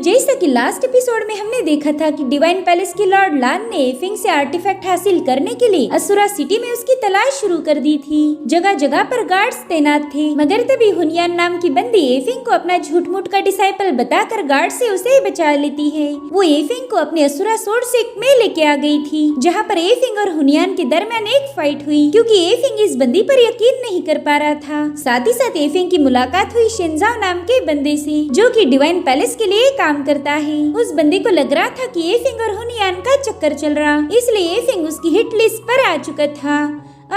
जैसा कि last episode में हमने देखा था कि डिवाइन पैलेस के लॉर्ड लान ने एफिंग से आर्टिफैक्ट हासिल करने के लिए असुरा सिटी में उसकी तलाश शुरू कर दी थी। जगह जगह पर गार्ड्स तैनात थे, मगर तभी हुनियान नाम की बंदी एफिंग को अपना झूठ मूठ का डिसाइपल बताकर गार्ड से उसे बचा लेती है। वो एफिंग को अपने असुरा सोर्ड से में लेके आ गई थी, जहाँ पर एफिंग और हुनियान के दरमियान एक फाइट हुई, क्योंकि एफिंग इस बंदी पर यकीन नहीं कर पा रहा था। साथ ही साथ एफिंग की मुलाकात हुई शेंजाओ नाम के बंदे से, जो कि डिवाइन पैलेस के लिए काम करता है। उस बंदे को लग रहा था कि एफिंग और हुनियान का चक्कर चल रहा, इसलिए एफिंग उसकी हिट लिस्ट पर आ चुका था।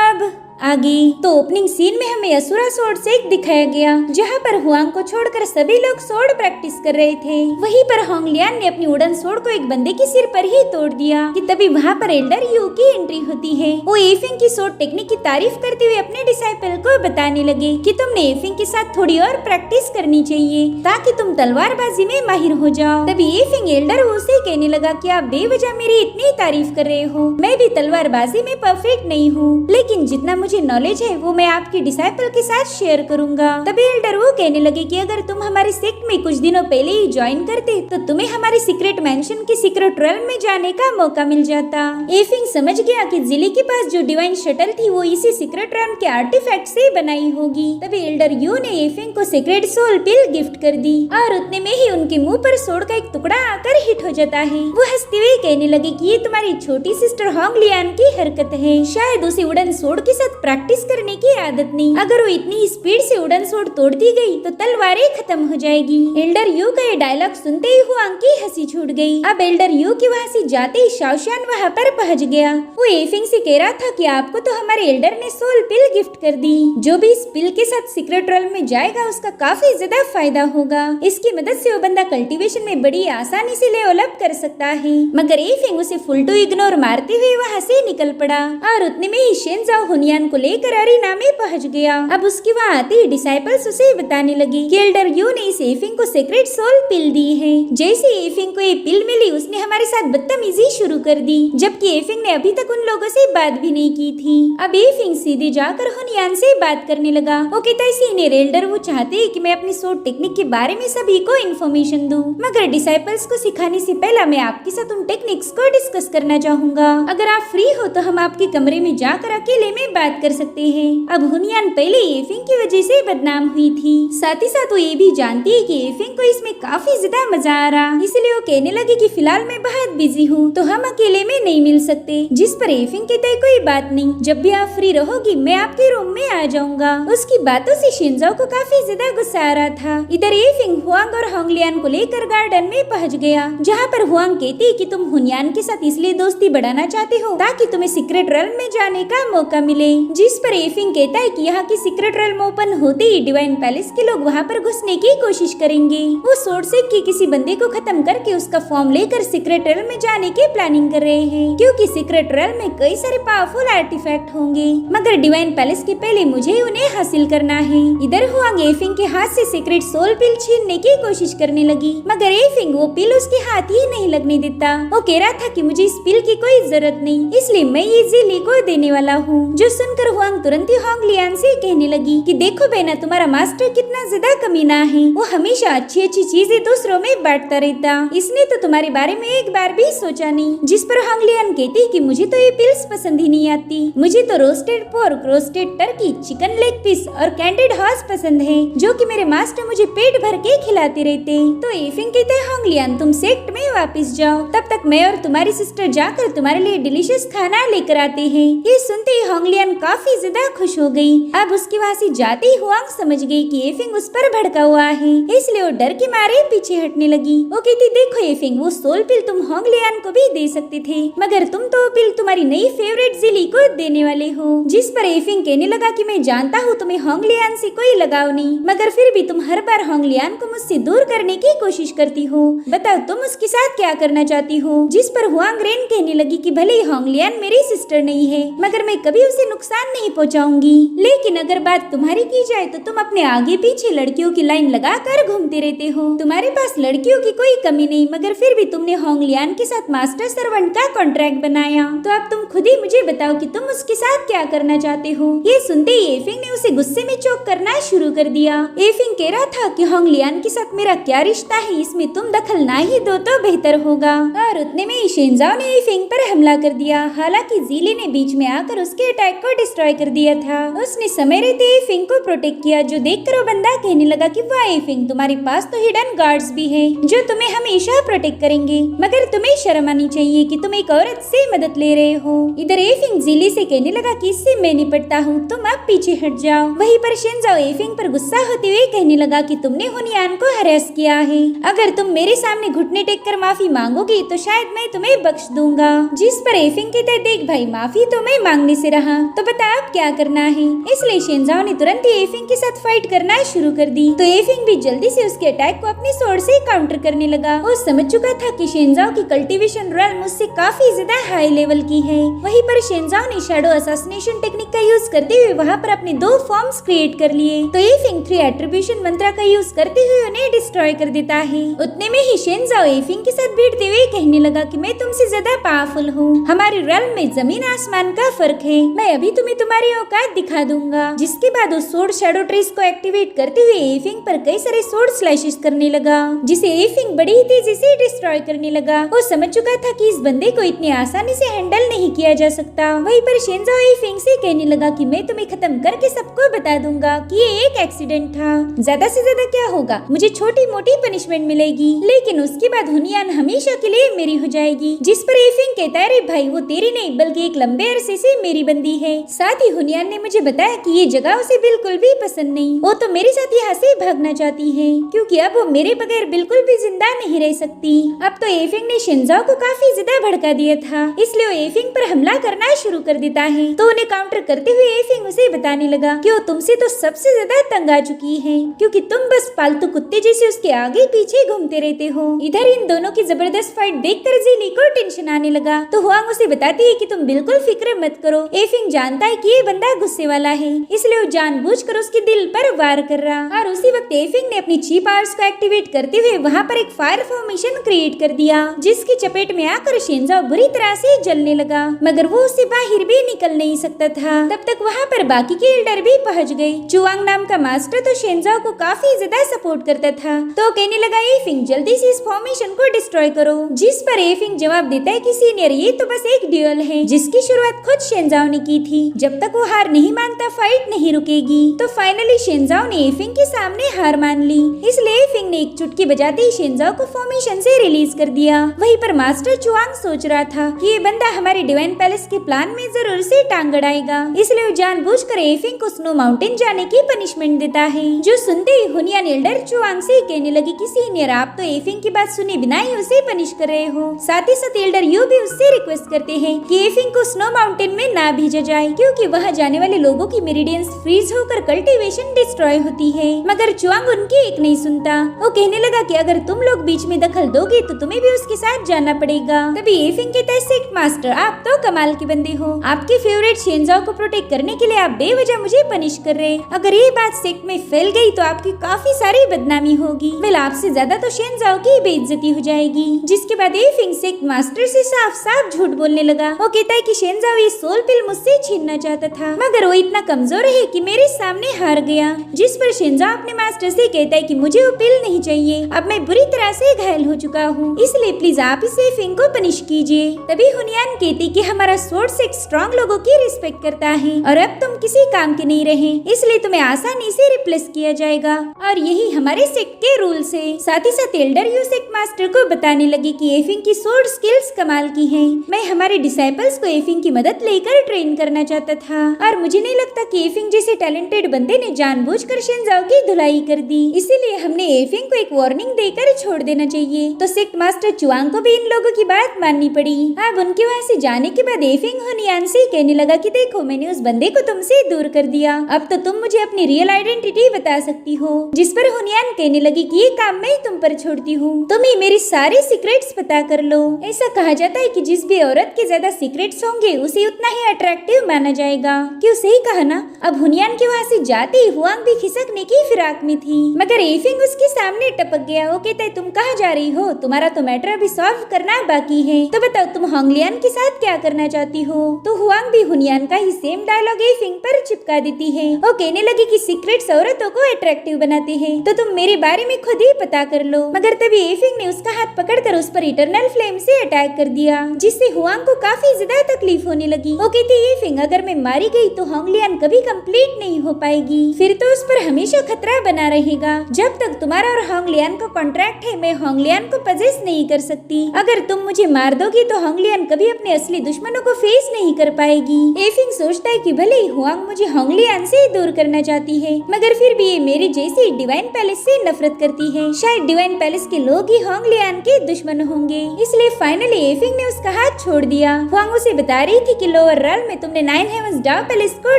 अब आगे तो ओपनिंग सीन में हमें असुरा सोर्ड से एक दिखाया गया, जहाँ पर हुआंग को छोड़कर सभी लोग सोर्ड प्रैक्टिस कर रहे थे। वहीं पर होंगलियान ने अपनी वुडन सोर्ड को एक बंदे के सिर पर ही तोड़ दिया कि तभी वहाँ पर एल्डर यू की एंट्री होती है। वो एफिंग की सोर्ड टेक्निक की तारीफ करते हुए अपने डिसाइपल को बताने लगे कि तुमने एफिंग के साथ थोड़ी और प्रैक्टिस करनी चाहिए ताकि तुम तलवारबाजी में माहिर हो जाओ। तभी एफिंग एल्डर उसे कहने लगा कि आप बेवजह मेरी इतनी तारीफ कर रहे हो, मैं भी तलवारबाजी में परफेक्ट नहीं हूँ, लेकिन जितना मुझे नॉलेज है वो मैं आपकी डिसाइपल के साथ शेयर करूंगा। तभी एल्डर वो कहने लगे कि अगर तुम हमारे सेक्ट में कुछ दिनों पहले ही ज्वाइन करते तो तुम्हें हमारे सीक्रेट मैंशन के सीक्रेट रेल्म में जाने का मौका मिल जाता। एफिंग समझ गया कि जिली के पास जो डिवाइन शटल थी वो इसी सीक्रेट रेल्म के आर्टिफैक्ट से बनाई होगी। तभी एल्डर यू ने एफिंग को सीक्रेट सोल पिल गिफ्ट कर दी और उतने में ही उनके मुंह पर सोड का एक टुकड़ा आकर हिट हो जाता है। वो हंसते हुए कहने लगे कि ये तुम्हारी छोटी सिस्टर होंगलियान की हरकत है, शायद उसे वुडन सोड के साथ प्रैक्टिस करने की आदत नहीं। अगर वो इतनी स्पीड से वुडन सोड तोड़ दी गई तो तलवारें खत्म हो जाएगी। एल्डर यू का ये डायलॉग सुनते ही हुआंग की हंसी छूट गई। अब एल्डर यू के वहाँ से जाते ही शाओशान वहाँ पर पहुँच गया। वो एफिंग से कह रहा था कि आपको तो हमारे एल्डर ने सोल पिल गिफ्ट कर दी, जो भी इस पिल के साथ सीक्रेट रेल्म में जाएगा उसका काफी ज्यादा फायदा होगा। इसकी मदद से वो बंदा कल्टीवेशन में बड़ी आसानी से लेवल अप कर सकता है। मगर एफिंग उसे फुल टू इग्नोर मारते हुए वहाँ से निकल पड़ा और उतने में ही शेंजाओ हुनियान को लेकर अरीना में पहुंच गया। अब उसके वहाँ आते ही डिसाइपल्स उसे बताने लगे कि एल्डर यू ने इस एफिंग को सीक्रेट सोल पिल दी है। जैसे एफिंग को ये पिल मिली उसने हमारे साथ बदतमीजी शुरू कर दी, जबकि एफिंग ने अभी तक उन लोगों से बात भी नहीं की थी। अब एफिंग सीधे जाकर हुनियान से बात करने लगा। वो कहता है सीनियर एल्डर वो चाहते हैं कि मैं अपनी सोड टेक्निक के बारे में सभी को इन्फॉर्मेशन दूं, मगर डिसाइपल्स को सिखाने से पहले मैं आपके साथ उन टेक्निक्स को डिस्कस करना चाहूंगा। अगर आप फ्री हो तो हम आपके कमरे में जाकर अकेले में बात कर सकते हैं। अब हुनियान पहले एफिंग की वजह से बदनाम हुई थी, साथ ही साथ वो ये भी जानती है कि एफिंग को इसमें काफी ज्यादा मजा आ रहा, इसलिए वो कहने लगी कि फिलहाल मैं बहुत बिजी हूँ तो हम अकेले में नहीं मिल सकते। जिस पर एफिंग कहते कोई बात नहीं, जब भी आप फ्री रहोगी मैं आपके रूम में आ जाऊंगा। उसकी बातों से शिंजाओ को काफी ज्यादा गुस्सा आ रहा था। इधर एफिंग हुआंग और होंगलियान को लेकर गार्डन में पहुँच गया, जहाँ पर हुआंग कहती है कि तुम हुनियान के साथ इसलिए दोस्ती बढ़ाना चाहते हो ताकि तुम्हें सीक्रेट रेल्म में जाने का मौका मिले। जिस पर एफिंग कहता है कि यहाँ की सीक्रेट रेल्म ओपन होते ही डिवाइन पैलेस के लोग वहाँ पर घुसने की कोशिश करेंगे। वो सोर्ड से की किसी बंदे को खत्म करके उसका फॉर्म लेकर सीक्रेट रेल्म में जाने की प्लानिंग कर रहे हैं, क्योंकि सीक्रेट रेल्म में कई सारे पावरफुल आर्टिफैक्ट होंगे, मगर डिवाइन पैलेस के पहले मुझे उन्हें हासिल करना है। इधर हुआंग एफिंग के हाथ से सीक्रेट सोल पिल छीनने की कोशिश करने लगी, मगर एफिंग वो पिल उसके हाथ ही नहीं लगने देता। वो कह रहा था कि मुझे इस पिल की कोई जरूरत नहीं, इसलिए मैं ये जिली को देने वाला हूँ। जो सुनकर हुआंग तुरंत ही होंगलियान से कहने लगी कि देखो बहना तुम्हारा मास्टर कितना ज्यादा कमीना है, वो हमेशा अच्छी अच्छी चीजें दूसरों में बांटता रहता, इसने तो तुम्हारे बारे में एक बार भी सोचा नहीं। जिस पर होंगलियान कहती कि मुझे तो ये पिल्स पसंद ही नहीं आती, मुझे तो roasted pork, roasted turkey, chicken leg piece और कैंडिड हॉर्स पसंद है, जो कि मेरे मास्टर मुझे पेट भर के खिलाते रहते। तो एफिंग कहते हैं होंगलियान तुम सेक्ट में वापस जाओ, तब तक मैं और तुम्हारी सिस्टर जाकर तुम्हारे लिए डिलीशियस खाना लेकर आते हैं। ये सुनते ही होंगलियान काफी ज्यादा खुश हो गई। अब उसके वहाँ से जाते ही हुआंग समझ गई कि एफिंग उस पर भड़का हुआ है, इसलिए वो डर के मारे पीछे हटने लगी। वो कहती देखो एफिंग वो सोल पिल तुम होंगलियान को भी दे सकते थे, मगर तुम तो वो पिल तुम्हारी नई फेवरेट जिली को देने वाले हो। जिस पर एफिंग कहने लगा कि मैं जानता हूँ तुम्हें होंगलियान से कोई लगाव नहीं, मगर फिर भी तुम हर बार होंगलियान को मुझसे दूर करने की कोशिश करती हो, बताओ तुम उसके साथ क्या करना चाहती हो। जिस पर हुआंग रेन कहने लगी कि भले ही होंगलियान मेरी सिस्टर नहीं है, मगर मैं कभी उसे नुकसान नहीं पहुँचाऊंगी, लेकिन अगर बात तुम्हारी की जाए तो तुम अपने आगे पीछे लड़कियों की लाइन लगाकर घूमते रहते हो। तुम्हारे पास लड़कियों की कोई कमी नहीं, मगर फिर भी तुमने होंगलियान हुनियान के साथ मास्टर सर्वेंट का कॉन्ट्रैक्ट बनाया। तो अब तुम खुद ही मुझे बताओ कि तुम उसके साथ क्या करना चाहते हो। ये सुनते ही एफिंग ने उसे गुस्से में चोक करना शुरू कर दिया। एफिंग कह रहा था कि होंगलियान के साथ मेरा क्या रिश्ता है, इसमें तुम दखल ना ही दो तो बेहतर होगा। और उतने में ही शेनजाओ ने एफिंग पर हमला कर दिया। हालांकि जीली ने बीच में आकर उसके अटैक को डिस्ट्रॉय कर दिया था। उसने समय रहते एफिंग को प्रोटेक्ट किया, जो देखकर वो बंदा कहने लगा कि वाह एफिंग, तुम्हारे पास तो हिडन गार्ड्स भी है जो तुम्हें हमेशा प्रोटेक्ट करेंगे, मगर तुम्हें शर्म आनी चाहिए कि तुम एक औरत से मदद ले रहे हो। इधर एफिंग जीली से कहने लगा कि इससे मैं निपटता हूँ, तुम अब पीछे हट जाओ। वहीं पर शेनजाओ एफिंग पर गुस्सा होते हुए कहने लगा कि तुमने हुनियान को हरास किया है, अगर तुम मेरे सामने घुटने टेक कर माफी मांगोगी तो शायद मैं तुम्हें बख्श दूंगा। जिस पर एफिंग कहता है, देख भाई, माफी तो मैं मांगने से रहा, तो बता अब क्या करना है। इसलिए शेनजाओ ने तुरंत ही एफिंग के साथ फाइट करना शुरू कर दी। तो एफिंग भी जल्दी से उसके अटैक को अपने स्वॉर्ड से काउंटर करने लगा। वो समझ चुका था कि शेनजाओ की कल्टीवेशन रॉयल मुझसे काफी ज्यादा हाई लेवल की है। वहीं पर शेनजाओ ने शैडो असैसिनेशन टेक्निक का यूज करते हुए वहाँ पर अपने 2 फॉर्म्स क्रिएट कर लिए। तो एफिंग 3 एट्रीब्यूशन मंत्र का यूज करते हुए उन्हें डिस्ट्रॉय कर देता है। उतने में ही शेनजाओ एफिंग के साथ भिड़ते हुए कहने लगा कि मैं तुमसे ज्यादा पावरफुल हूँ, हमारे रॉयल में जमीन आसमान का फर्क है, मैं अभी तुम्हें तुम्हारी औकात दिखा दूंगा। जिसके बाद उस सोर्ड शैडो ट्रेस को एक्टिवेट करते हुए एफिंग पर कई सारे सोर्ड स्लैशेस करने लगा, जिसे एफिंग बड़ी ही तेजी से डिस्ट्रॉय करने लगा। वो समझ चुका था कि इस बंदे को इतनी आसानी से हैंडल नहीं किया जा सकता। वहीं पर शेनजाओ एफिंग से कहने लगा कि मैं तुम्हें खत्म करके सबको बता दूंगा कि ये एक एक्सीडेंट था, ज्यादा से ज्यादा क्या होगा, मुझे छोटी मोटी पनिशमेंट मिलेगी, लेकिन उसके बाद हुनियान हमेशा के लिए मेरी हो जाएगी। जिस पर एफिंग कहता है, अरे भाई, वो तेरी नहीं बल्कि एक लंबे अरसे से मेरी बंदी है। साथ ही हुनियान ने मुझे बताया कि ये जगह उसे बिल्कुल भी पसंद नहीं, वो तो मेरे साथ यहाँ से भागना चाहती है, क्योंकि अब वो मेरे बगैर बिल्कुल भी जिंदा नहीं रह सकती। अब तो एफिंग ने शेनजाओ को काफी ज्यादा भड़का दिया था, इसलिए वो एफिंग पर हमला करना शुरू कर देता है। तो उन्हें काउंटर करते हुए एफिंग उसे बताने लगा कि वो तुमसे तो सबसे ज्यादा तंग आ चुकी है, क्योंकि तुम बस पालतू कुत्ते जैसे उसके आगे पीछे घूमते रहते हो। इधर इन दोनों की जबरदस्त फाइट देखकर जीली को टेंशन आने लगा। तो हुआंग उसे बताती है कि तुम बिल्कुल फिक्र मत करो, एफिंग जानता है कि ये बंदा गुस्से वाला है, इसलिए वो जानबूझकर उसके दिल पर वार कर रहा। और उसी वक्त एफिंग ने अपनी ची पावर्स को एक्टिवेट करते हुए वहाँ पर एक फायर फॉर्मेशन क्रिएट कर दिया, जिसकी चपेट में आकर शेनजाओ बुरी तरह से जलने लगा, मगर वो उससे बाहर भी निकल नहीं सकता था। तब तक वहाँ पर बाकी के एल्डर भी पहुँच गए। चुआंग नाम का मास्टर तो शेनजाओ को काफी ज्यादा सपोर्ट करता था, तो कहने लगा एफिंग जल्दी से इस फॉर्मेशन को डिस्ट्रॉय करो। जिस पर एफिंग जवाब देता है कि सीनियर, ये तो बस एक ड्यूल है जिसकी शुरुआत खुद शेनजाओ ने की थी, जब तक वो हार नहीं मानता फाइट नहीं रुकेगी। तो फाइनली शेनजाओ ने एफिंग के सामने हार मान ली, इसलिए एफिंग ने एक चुटकी बजाते ही शेनजाओ को फॉर्मेशन से रिलीज कर दिया। वहीं पर मास्टर चुआंग सोच रहा था कि ये बंदा हमारे डिवाइन पैलेस के प्लान में जरूर से टांग अड़ाएगा, इसलिए वो जानबूझकर एफिंग को स्नो माउंटेन जाने की पनिशमेंट देता है। जो सुनते ही हुनियान एल्डर चुआंग से कहने लगी कि सीनियर, आप तो एफिंग की बात सुने बिना ही उसे पनिश कर रहे हो। साथ ही साथ एल्डर यू भी उससे रिक्वेस्ट करते हैं कि एफिंग को स्नो माउंटेन में ना भेजा जाए, क्योंकि वहाँ जाने वाले लोगों की मेरिडियंस फ्रीज होकर कल्टीवेशन डिस्ट्रॉय होती है। मगर चुआंग उनकी एक नहीं सुनता। वो कहने लगा कि अगर तुम लोग बीच में दखल दोगे तो तुम्हें भी उसके साथ जाना पड़ेगा। तभी एफिंग कहता है, सेक्ट मास्टर, आप तो कमाल के बंदे हो, आपके फेवरेट शेनजाओ को प्रोटेक्ट करने के लिए आप बेवजह मुझे पनिश कर रहे। अगर ये बात सेक्ट में फैल गई तो आपकी काफी सारी बदनामी होगी, वेल आपसे ज्यादा तो शेनजाओ की बेइज्जती हो जाएगी। जिसके बाद एफिंग सेक्ट मास्टर से साफ साफ झूठ बोलने लगा। वो कहता है कि शेनजाओ ये सोल पिल मुझसे छीनना चाहता था, मगर वो इतना कमजोर है कि मेरे सामने हार गया। जिस पर शेनजाओ अपने मास्टर से कहता है कि मुझे वो पिल नहीं चाहिए, अब मैं बुरी तरह से घायल हो चुका हूँ, इसलिए प्लीज आप इस एफिंग को पनिश कीजिए। तभी हुनियान कहती कि हमारा स्वॉर्ड सेक्ट स्ट्रॉन्ग लोगों की रिस्पेक्ट करता है, और अब तुम किसी काम के नहीं रहे, इसलिए तुम्हें आसानी से रिप्लेस किया जाएगा, और यही हमारे सेक्ट के रूल्स है। साथ ही साथ एल्डर यू सेक्ट मास्टर को बताने लगी कि एफिंग की स्वॉर्ड स्किल्स कमाल की हैं। मैं हमारे डिसाइपल्स को एफिंग की मदद लेकर ट्रेन करना चाहता था, और मुझे नहीं लगता कि एफिंग जैसे टैलेंटेड बंदे ने जानबूझकर शेनजाओ की धुलाई कर दी, इसीलिए हमने एफिंग को एक वार्निंग देकर छोड़ देना चाहिए। तो सेक्ट मास्टर चुआंग को भी इन लोगों की बात माननी पड़ी। अब उनके वहाँ से जाने के बाद एफिंग हुनियान से कहने लगा कि देखो, मैंने उस बंदे को तुमसे दूर कर दिया, अब तो तुम मुझे अपनी रियल आइडेंटिटी बता सकती हो। जिस पर हुनियान कहने लगी कि ये काम मैं तुम पर छोड़ती हूँ, तुम ही मेरी सारी सीक्रेट्स पता कर लो। ऐसा कहा जाता है कि जिस भी औरत के ज्यादा सीक्रेट्स होंगे उसे उतना ही अट्रैक्टिव माना जाएगा। क्यों, सही कहा ना। अब हुनियान के वहाँ से जाते ही हुआंग भी खिसकने की फिराक में थी, मगर एफिंग उसके सामने टपक गया। वो कहता है, तुम कहाँ जा रही हो, तुम्हारा तो मैटर अभी सॉल्व करना बाकी है। तो बताओ तुम होंगलियान के साथ क्या करना चाहती हो? तो हुआंग भी हुनियान का ही सेम डायलॉग एफिंग पर चिपका देती है। वो कहने लगी कि सीक्रेट्स औरतों को अट्रैक्टिव बनाते हैं, तो तुम मेरे बारे में खुद ही पता कर लो। मगर तभी एफिंग ने उसका हाथ पकड़कर उस पर इटरनल फ्लेम से अटैक कर दिया, जिससे हुआंग को काफी ज्यादा तकलीफ होने लगी। वो कहती एफिंग अगर मैं मारी गई तो होंगलियान कभी कंप्लीट नहीं हो पाएगी, फिर तो उस पर हमेशा खतरा बना रहेगा। जब तक तुम्हारा और होंगलियान का कॉन्ट्रैक्ट है, मैं होंगलियान को पजेस नहीं कर सकती। अगर तुम मुझे मार दोगी तो होंगलियान कभी अपने असली दुश्मनों को फेस नहीं कर पाएगी। एफिंग सोचता है कि भले ही हुआंग मुझे होंगलियान से दूर करना चाहती है, मगर फिर भी ये मेरे जैसी डिवाइन पैलेस से नफरत करती है। शायद डिवाइन पैलेस के लोग ही होंगलियान के दुश्मन होंगे, इसलिए फाइनली एफिंग ने उसका हाथ छोड़ दिया। हुआंग उसे बता रही थी कि लोअर रेल्म में तुमने 9 हेवंस डाव पैलेस को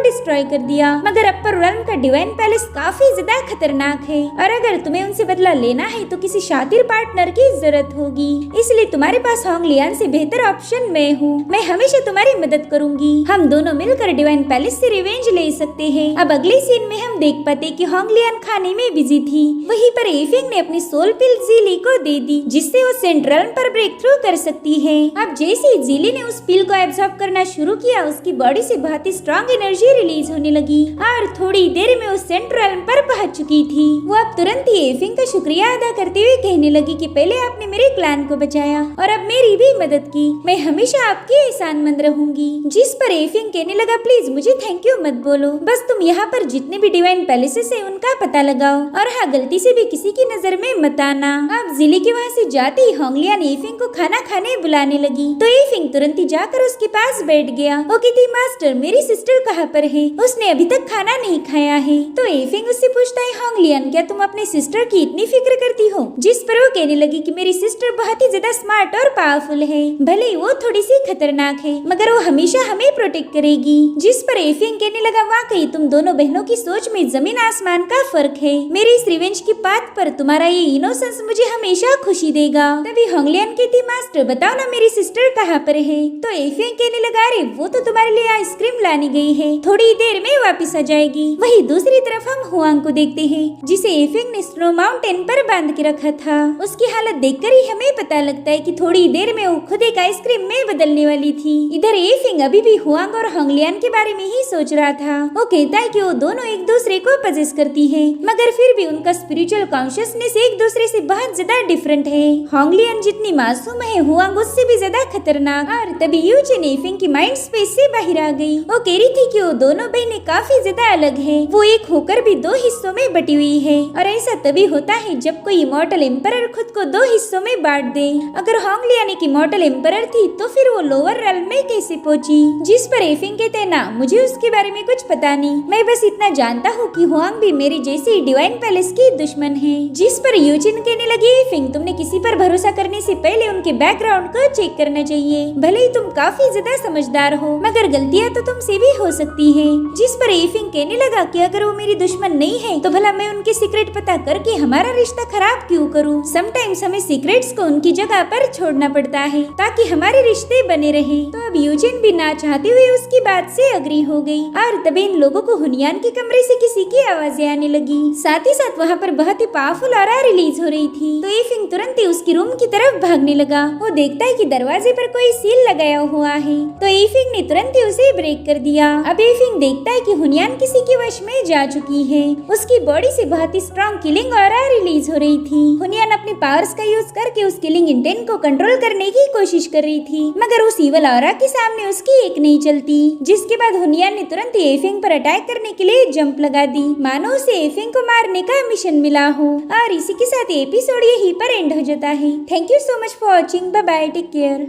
डिस्ट्रॉय कर दिया, मगर अपर रेल्म का डिवाइन पैलेस काफी ज्यादा खतरनाक है, और अगर तुम्हें उनसे बदला लेना है तो किसी शातिर पार्टनर की जरूरत होगी। इसलिए तुम्हारे पास होंगलियान से बेहतर ऑप्शन मैं हूँ। मैं हमेशा तुम्हारी मदद करूंगी। हम दोनों मिलकर डिवाइन पैलेस से रिवेंज ले सकते हैं। अब अगले सीन में हम देख पाते कि होंगलियान खाने में बिजी थी। वहीं पर एफिंग ने अपनी सोल पिल जीली को दे दी, जिससे वो सेंट्रल पर ब्रेक थ्रू कर सकती है। अब जैसे जीली ने उस पिल को एब्सॉर्ब करना शुरू किया, उसकी बॉडी से बहुत ही स्ट्रॉन्ग एनर्जी रिलीज होने लगी और थोड़ी देर में उस सेंट्रल पर पहुंच चुकी थी। वो अब तुरंत ही एफिंग का शुक्रिया अदा करते हुए कहने लगी कि पहले आपने मेरे क्लैन को बचाया और अब मेरी भी मदद की। मैं हमेशा आपकी एहसानमंद रहूंगी। जिस पर एफिंग कहने लगा प्लीज मुझे थैंक यू मत बोलो, बस तुम यहाँ पर जितने भी डिवाइन पैलेसेस है उनका पता लगाओ, और हाँ गलती से भी किसी की नजर में मत आना। अब जिली के वहाँ से जाते ही होंगलियान एफिंग को खाना खाने बुलाने लगी, तो एफिंग तुरंत ही जाकर उसके पास बैठ गया। वो कहती मास्टर मेरी सिस्टर कहाँ पर है? उसने अभी तक खाना नहीं खाया है। तो एफिंग उससे पूछता है होंगलियान क्या तुम अपने सिस्टर की इतनी फिक्र करती हो? जिस पर वो कहने लगी कि मेरी सिस्टर बहुत ही ज्यादा स्मार्ट और पावरफुल है, भले ही वो थोड़ी सी खतरनाक है, मगर वो हमेशा हमें प्रोटेक्ट करेगी। जिस पर एफिंग कहने लगा वाकई तुम दोनों बहनों की सोच में जमीन आसमान का फर्क है। मेरी इस रिवेंज की बात पर तुम्हारा ये इनोसेंस मुझे हमेशा खुशी देगा। तभी होंगलियान कहती मास्टर बताओ ना मेरी सिस्टर कहाँ पर है? तो एफिंग कहने लगा अरे वो तो तुम्हारे लिए आइसक्रीम लाने गई है, थोड़ी देर में वापस आ जाएगी। वही दूसरी तरफ हम हुआंग को देखते हैं, जिसे एफिंग ने स्नो माउंटेन पर बांध के रखा था। उसकी हालत देखकर ही हमें पता लगता है कि थोड़ी देर में वो खुद एक आइसक्रीम में बदलने वाली थी। इधर एफिंग अभी भी हुआंग और होंगलियान के बारे में ही सोच रहा था। वो कहता है कि वो दोनों एक दूसरे को पजेस करती है, मगर फिर भी उनका स्पिरिचुअल कॉन्शियसनेस एक दूसरे से बहुत ज्यादा डिफरेंट है। होंगलियान जितनी मासूम है, हुआंग उससे भी ज्यादा खतरनाक। और तभी यूजिन एफिंग की माइंड स्पेस से बाहर आ गई। वो कह रही थी कि वो दोनों बहनें काफी ज्यादा अलग है, वो एक होकर भी दो हिस्सों में बटी हुई है, और ऐसा तभी होता है जब कोई इमॉर्टल एम्परर खुद को दो हिस्सों में बांट दे। अगर होंगलियान एक इमॉर्टल एम्परर थी तो फिर वो लोअर रेल्म में कैसे पहुंची? जिस पर एफिंग कहते ना मुझे उसके बारे में कुछ पता नहीं, मैं बस इतना जानता हूँ कि हुआंग भी मेरी जैसी डिवाइन पैलेस की दुश्मन है। जिस पर यूजिन कहने लगी एफिंग तुमने किसी पर भरोसा करने से पहले उनके बैकग्राउंड को चेक करना चाहिए। भले ही तुम काफी ज्यादा समझदार हो, मगर गलतियाँ तो तुमसे भी हो सकती है। जिस पर एफिंग कहने लगा कि अगर वो मेरी दुश्मन नहीं है तो भला मैं उनके सीक्रेट पता करके हमारा रिश्ता खराब क्यों करूं? समटाइम्स हमें सीक्रेट्स को उनकी जगह पर छोड़ना पड़ता है ताकि हमारे रिश्ते बने रहे। तो अब यूजिन भी ना चाहते हुए उसकी बात से अग्री हो गई, और तभी इन लोगों को हुनियान के कमरे से किसी की आवाजें आने लगी। साथ ही साथ वहाँ पर बहुत ही पावरफुल ऑरा रिलीज हो रही थी। तो एफिंग तुरंत ही उसकी रूम की तरफ भागने लगा। वो देखता है कि दरवाजे पर कोई सील लगाया हुआ है, तो एफिंग ने तुरंत ही उसे ब्रेक कर दिया। अब एफिंग देखता है कि हुनियान किसी के वश में जा चुकी है। उसकी बॉडी से बहुत ही स्ट्रॉन्ग किलिंग ऑरा रिलीज हो रही थी। हुनियान अपने पावर्स का यूज करके उस किलिंग इंटेंट को कंट्रोल करने की कोशिश कर रही थी, मगर उस ईवल ऑरा के सामने उसकी एक नहीं चलती। जिसके बाद हुनियान ने तुरंत ही एफिंग पर अटैक करने के लिए जंप लगा दी, मानो उसे एफिंग को मारने का मिशन मिला हो। और इसी के साथ एपिसोड यहीं पर एंड हो जाता है। Thank you so much for watching. Bye bye, take care.